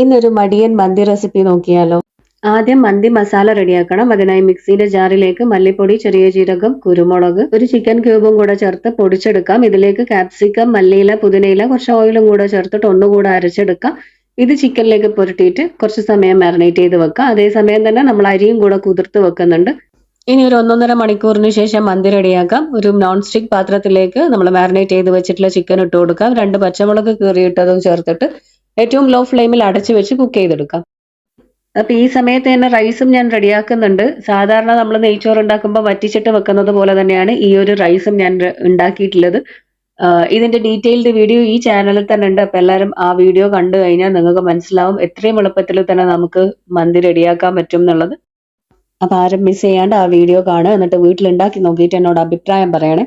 ഇന്നൊരു മടിയൻ മന്തി റെസിപ്പി നോക്കിയാലോ. ആദ്യം മന്തി മസാല റെഡിയാക്കണം. അതിനായി മിക്സിയുടെ ജാറിലേക്ക് മല്ലിപ്പൊടി, ചെറിയ ജീരകം, കുരുമുളക്, ഒരു ചിക്കൻ ക്യൂബും കൂടെ ചേർത്ത് പൊടിച്ചെടുക്കാം. ഇതിലേക്ക് കാപ്സിക്കം, മല്ലിയില, പുതിനയില, കുറച്ച് ഓയിലും കൂടെ ചേർത്തിട്ട് ഒന്നുകൂടെ അരച്ചെടുക്കാം. ഇത് ചിക്കനിലേക്ക് പുരട്ടിയിട്ട് കുറച്ച് സമയം മാരിനേറ്റ് ചെയ്ത് വെക്കാം. അതേസമയം തന്നെ നമ്മൾ അരിയും കൂടെ കുതിർത്ത് വെക്കുന്നുണ്ട്. ഇനി ഒരു 1.5 മണിക്കൂറിന് ശേഷം മന്തി റെഡിയാക്കാം. ഒരു നോൺ സ്റ്റിക് പാത്രത്തിലേക്ക് നമ്മൾ മാരിനേറ്റ് ചെയ്ത് വെച്ചിട്ടുള്ള ചിക്കൻ ഇട്ട് കൊടുക്കാം. 2 പച്ചമുളക് കീറിയിട്ടതും ചേർത്തിട്ട് ഏറ്റവും ലോ ഫ്ലെയിമിൽ അടച്ചു വെച്ച് കുക്ക് ചെയ്തെടുക്കാം. അപ്പൊ ഈ സമയത്ത് തന്നെ റൈസും ഞാൻ റെഡിയാക്കുന്നുണ്ട്. സാധാരണ നമ്മൾ നെയ്ച്ചോറ് ഉണ്ടാക്കുമ്പോൾ വറ്റിച്ചിട്ട് വെക്കുന്നത് പോലെ തന്നെയാണ് ഈ ഒരു റൈസും ഞാൻ ഉണ്ടാക്കിയിട്ടുള്ളത്. ഇതിന്റെ ഡീറ്റെയിൽഡ് വീഡിയോ ഈ ചാനലിൽ തന്നെ ഉണ്ട്. അപ്പൊ എല്ലാവരും ആ വീഡിയോ കണ്ടു കഴിഞ്ഞാൽ നിങ്ങൾക്ക് മനസ്സിലാവും എത്രയും എളുപ്പത്തിൽ തന്നെ നമുക്ക് മന്തി റെഡിയാക്കാൻ പറ്റും എന്നുള്ളത്. അപ്പൊ ആരും മിസ് ചെയ്യാണ്ട് ആ വീഡിയോ കാണുക. എന്നിട്ട് വീട്ടിൽ ഉണ്ടാക്കി നോക്കിയിട്ട് എന്നോട് അഭിപ്രായം പറയണേ.